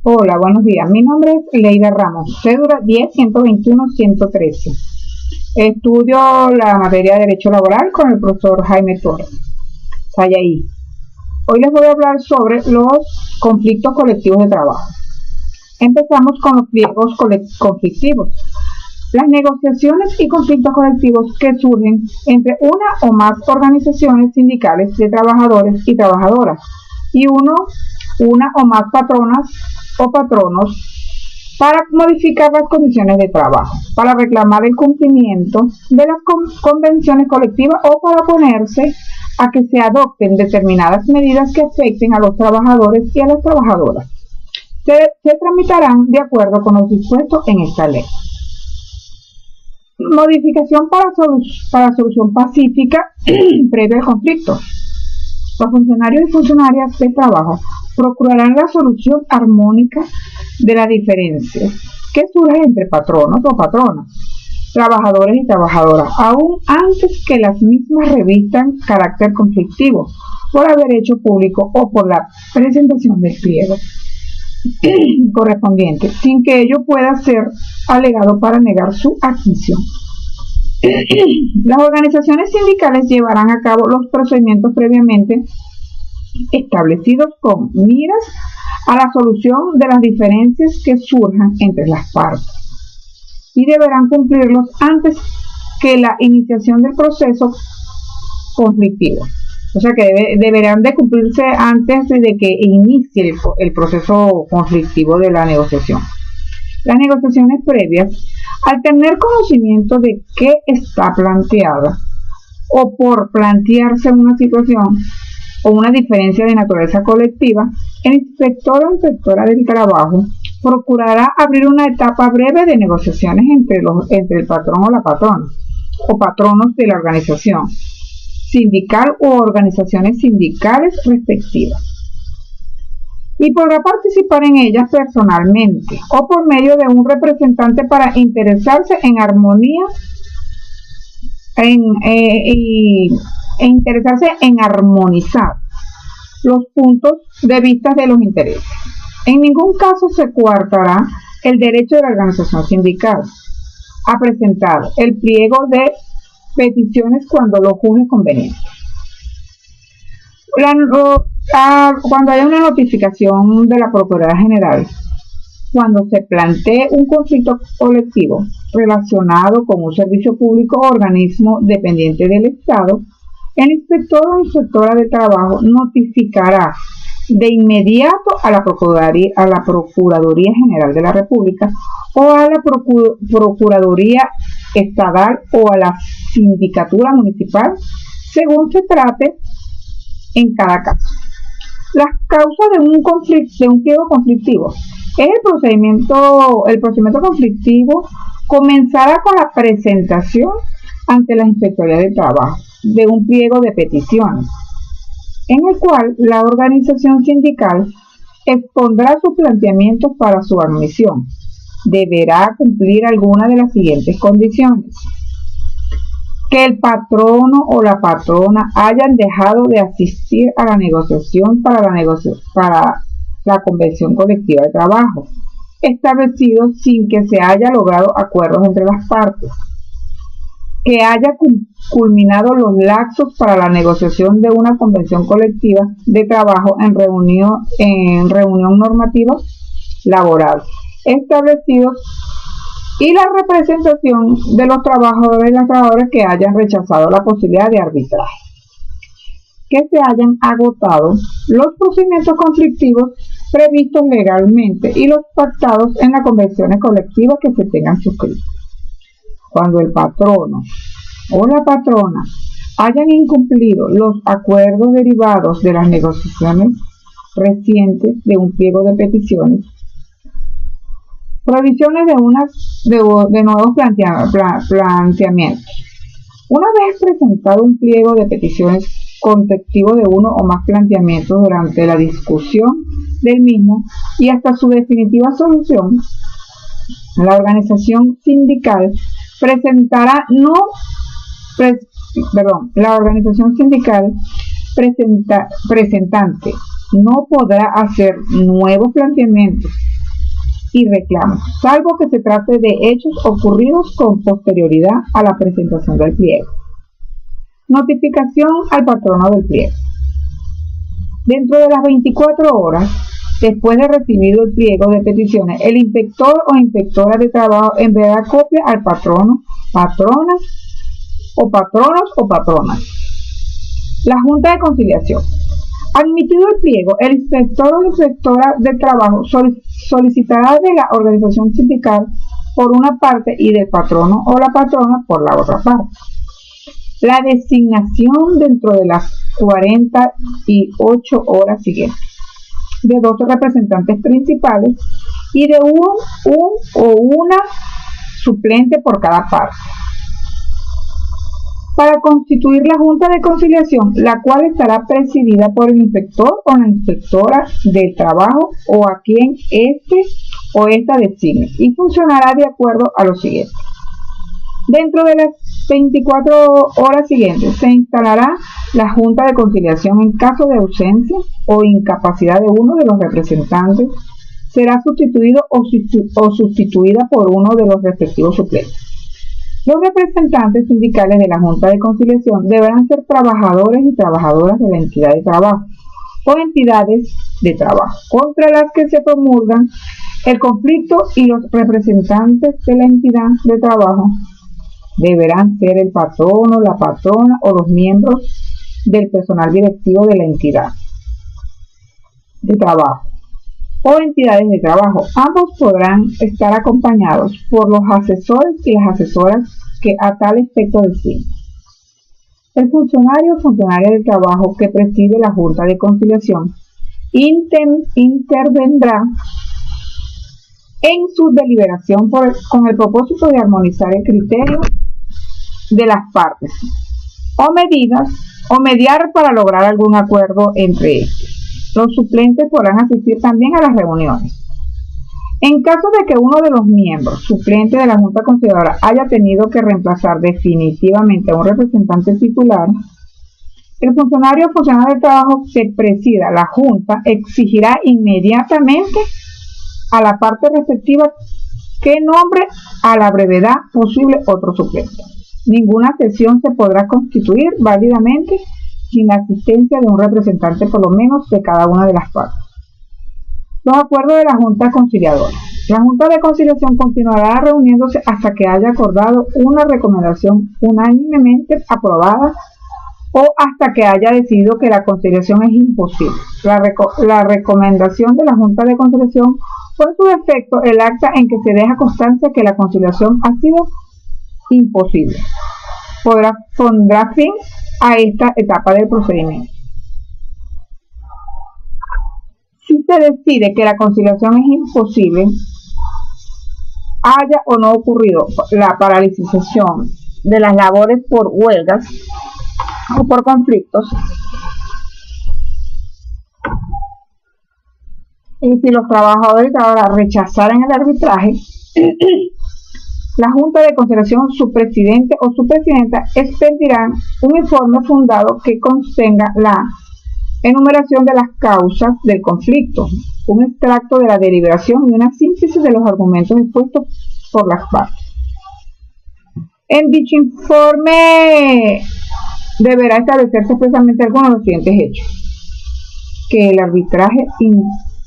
Hola, buenos días. Mi nombre es Leida Ramos, cédula 10-121-113. Estudio la materia de Derecho Laboral con el profesor Jaime Torres. Sayaí. Hoy les voy a hablar sobre los conflictos colectivos de trabajo. Empezamos con los pliegos conflictivos. Las negociaciones y conflictos colectivos que surgen entre una o más organizaciones sindicales de trabajadores y trabajadoras y una o más patronas o patronos para modificar las condiciones de trabajo, para reclamar el cumplimiento de las convenciones colectivas o para oponerse a que se adopten determinadas medidas que afecten a los trabajadores y a las trabajadoras. Se tramitarán de acuerdo con los dispuestos en esta ley. Modificación para solución pacífica previa al conflicto. Los funcionarios y funcionarias de trabajo procurarán la solución armónica de las diferencias que surgen entre patronos o patronas, trabajadores y trabajadoras, aún antes que las mismas revistan carácter conflictivo por haber hecho público o por la presentación del pliego correspondiente, sin que ello pueda ser alegado para negar su admisión. Las organizaciones sindicales llevarán a cabo los procedimientos previamente establecidos con miras a la solución de las diferencias que surjan entre las partes y deberán cumplirlos antes que la iniciación del proceso conflictivo. O sea que deberán de cumplirse antes de que inicie el proceso conflictivo de la negociación. Las negociaciones previas, al tener conocimiento de qué está planteada o por plantearse una situación o una diferencia de naturaleza colectiva, el inspector o inspectora del trabajo procurará abrir una etapa breve de negociaciones entre el patrón o la patrona o patronos de la organización sindical u organizaciones sindicales respectivas, y podrá participar en ellas personalmente o por medio de un representante para interesarse en armonía interesarse en armonizar los puntos de vista de los intereses. En ningún caso se coartará el derecho de la organización sindical a presentar el pliego de peticiones cuando lo juzgue conveniente. Cuando haya una notificación de la Procuraduría General, cuando se plantee un conflicto colectivo relacionado con un servicio público o organismo dependiente del Estado, el inspector o inspectora de trabajo notificará de inmediato a la Procuraduría General de la República o a la Procuraduría Estatal o a la Sindicatura Municipal, según se trate en cada caso. Las causas de un pliego conflictivo es el procedimiento conflictivo comenzará con la presentación ante la Inspectoría de Trabajo de un pliego de peticiones, en el cual la organización sindical expondrá sus planteamientos para su admisión. Deberá cumplir alguna de las siguientes condiciones: que el patrono o la patrona hayan dejado de asistir a la negociación para la convención colectiva de trabajo, establecido sin que se haya logrado acuerdos entre las partes, que haya culminado los lapsos para la negociación de una convención colectiva de trabajo en reunión normativa laboral establecidos, y la representación de los trabajadores y las trabajadoras que hayan rechazado la posibilidad de arbitraje, que se hayan agotado los procedimientos conflictivos previstos legalmente y los pactados en las convenciones colectivas que se tengan suscritas. Cuando el patrono o la patrona hayan incumplido los acuerdos derivados de las negociaciones recientes de un pliego de peticiones, provisiones de nuevos planteamientos. Una vez presentado un pliego de peticiones contextivo de uno o más planteamientos durante la discusión del mismo y hasta su definitiva solución, la organización sindical presentante no podrá hacer nuevos planteamientos y reclamos, salvo que se trate de hechos ocurridos con posterioridad a la presentación del pliego. Notificación al patrono del pliego. Dentro de las 24 horas después de recibido el pliego de peticiones, el inspector o inspectora de trabajo enviará copia al patrono, patronas o patronos o patronas. La Junta de Conciliación. Admitido el pliego, el inspector o inspectora de trabajo solicitará de la organización sindical por una parte y del patrono o la patrona por la otra parte la designación dentro de las 48 horas siguientes de 12 representantes principales y de un o una suplente por cada parte, para constituir la Junta de Conciliación, la cual estará presidida por el inspector o la inspectora del trabajo o a quien este o esta designe, y funcionará de acuerdo a lo siguiente. Dentro de las 24 horas siguientes se instalará la Junta de Conciliación. En caso de ausencia o incapacidad de uno de los representantes, será sustituido o sustituida por uno de los respectivos suplentes. Los representantes sindicales de la Junta de Conciliación deberán ser trabajadores y trabajadoras de la entidad de trabajo o entidades de trabajo contra las que se promulgan el conflicto, y los representantes de la entidad de trabajo deberán ser el patrono, la patrona o los miembros del personal directivo de la entidad de trabajo o entidades de trabajo. Ambos podrán estar acompañados por los asesores y las asesoras que a tal efecto designen. El funcionario o funcionaria del trabajo que preside la Junta de Conciliación intervendrá en su deliberación con el propósito de armonizar el criterio de las partes o mediar para lograr algún acuerdo entre ellos. Los suplentes podrán asistir también a las reuniones. En caso de que uno de los miembros suplentes de la Junta Conciliadora haya tenido que reemplazar definitivamente a un representante titular, el funcionario o funcionario del trabajo que presida la Junta exigirá inmediatamente a la parte respectiva que nombre a la brevedad posible otro suplente. Ninguna sesión se podrá constituir válidamente sin la asistencia de un representante por lo menos de cada una de las partes. Los acuerdos de la Junta Conciliadora. La Junta de Conciliación continuará reuniéndose hasta que haya acordado una recomendación unánimemente aprobada o hasta que haya decidido que la conciliación es imposible. La recomendación de la Junta de Conciliación fue en su defecto el acta en que se deja constancia que la conciliación ha sido imposible. Pondrá fin a esta etapa del procedimiento. Si se decide que la conciliación es imposible, haya o no ocurrido la paralización de las labores por huelgas o por conflictos, y si los trabajadores ahora rechazaran el arbitraje, la Junta de Conciliación, su presidente o su presidenta expedirán un informe fundado que contenga la enumeración de las causas del conflicto, un extracto de la deliberación y una síntesis de los argumentos expuestos por las partes. En dicho informe deberá establecerse expresamente algunos de los siguientes hechos: que el arbitraje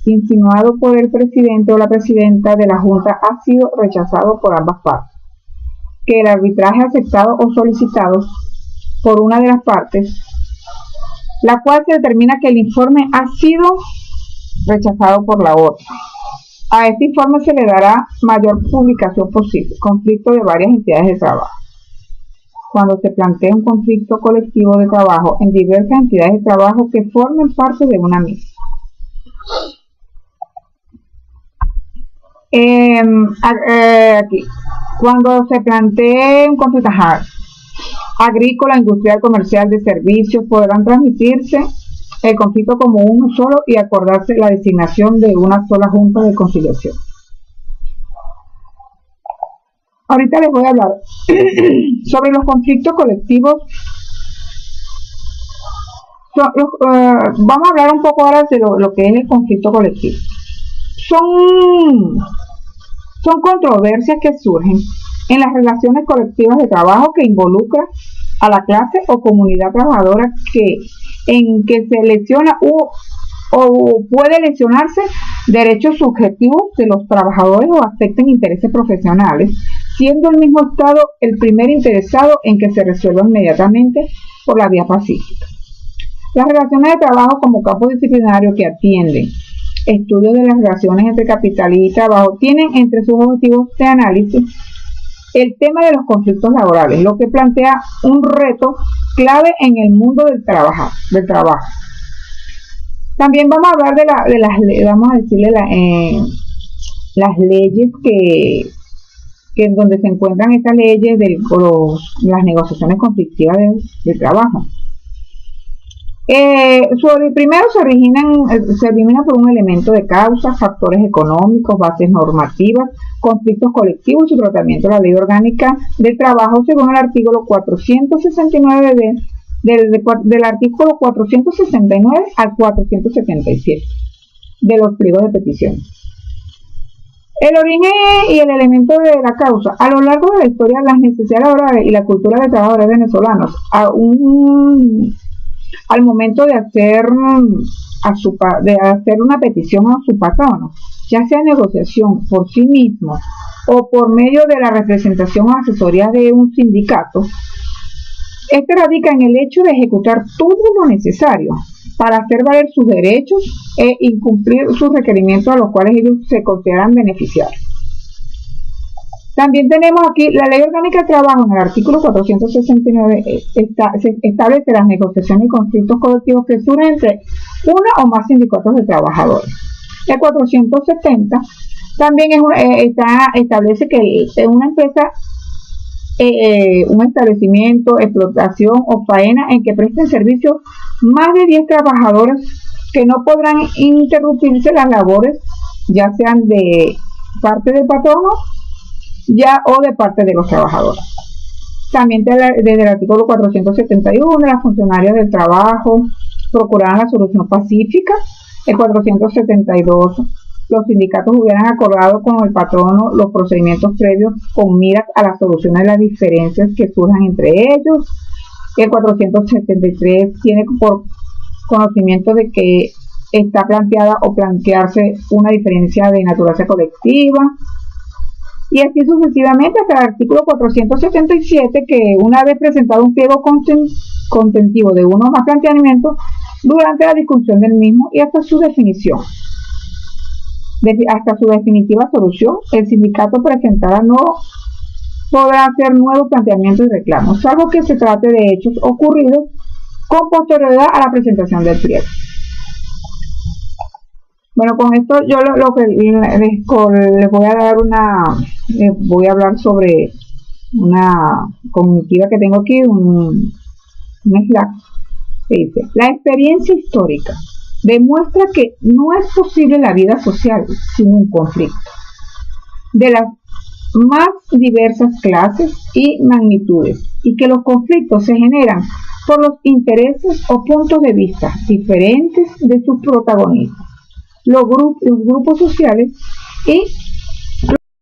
insinuado por el presidente o la presidenta de la Junta ha sido rechazado por ambas partes, que el arbitraje aceptado o solicitado por una de las partes, la cual se determina que el informe ha sido rechazado por la otra. A este informe se le dará mayor publicación posible. Conflicto de varias entidades de trabajo. Cuando se plantea un conflicto colectivo de trabajo en diversas entidades de trabajo que formen parte de una misma. Aquí, cuando se plantee un conflicto agrícola, industrial, comercial, de servicios, podrán transmitirse el conflicto como uno solo y acordarse la designación de una sola Junta de Conciliación. Ahorita les voy a hablar sobre los conflictos colectivos. Vamos a hablar un poco ahora de lo que es el conflicto colectivo. Son Son controversias que surgen en las relaciones colectivas de trabajo que involucran a la clase o comunidad trabajadora en que se lesiona o puede lesionarse derechos subjetivos de los trabajadores o afecten intereses profesionales, siendo el mismo Estado el primer interesado en que se resuelva inmediatamente por la vía pacífica. Las relaciones de trabajo como campo disciplinario que atienden estudios de las relaciones entre capital y trabajo tienen entre sus objetivos de análisis el tema de los conflictos laborales, lo que plantea un reto clave en el mundo del trabajo. También vamos a hablar de las leyes que en donde se encuentran estas leyes de las negociaciones conflictivas del trabajo. Primero se origina por un elemento de causa, factores económicos, bases normativas, conflictos colectivos y tratamiento de la Ley Orgánica del Trabajo según el artículo 469 del artículo 469 al 477 de los pliegos de petición. El origen y el elemento de la causa. A lo largo de la historia, las necesidades laborales y la cultura de trabajadores venezolanos, al momento de hacer una petición a su patrono, ya sea negociación por sí mismo o por medio de la representación o asesoría de un sindicato, este radica en el hecho de ejecutar todo lo necesario para hacer valer sus derechos e incumplir sus requerimientos a los cuales ellos se consideran beneficiarios. También tenemos aquí la Ley Orgánica de Trabajo. En el artículo 469 se establece las negociaciones y conflictos colectivos que surgen entre uno o más sindicatos de trabajadores. El 470 también establece que una empresa, un establecimiento, explotación o faena en que presten servicio más de 10 trabajadores, que no podrán interrumpirse las labores, ya sean de parte del patrono o de parte de los trabajadores. También desde el artículo 471, las funcionarias del trabajo procurarán la solución pacífica. El 472, los sindicatos hubieran acordado con el patrono los procedimientos previos con miras a la solución de las diferencias que surjan entre ellos. El 473 tiene por conocimiento de que está planteada o plantearse una diferencia de naturaleza colectiva. Y así sucesivamente hasta el artículo 477, que una vez presentado un pliego contentivo de uno o más planteamientos, durante la discusión del mismo y hasta su definición, hasta su definitiva solución, el sindicato presentará no podrá hacer nuevos planteamientos y reclamos, salvo que se trate de hechos ocurridos con posterioridad a la presentación del pliego. Bueno, con esto yo lo que les voy a hablar sobre una cognitiva que tengo aquí, un Slack, que dice: la experiencia histórica demuestra que no es posible la vida social sin un conflicto de las más diversas clases y magnitudes, y que los conflictos se generan por los intereses o puntos de vista diferentes de sus protagonistas, los grupos sociales y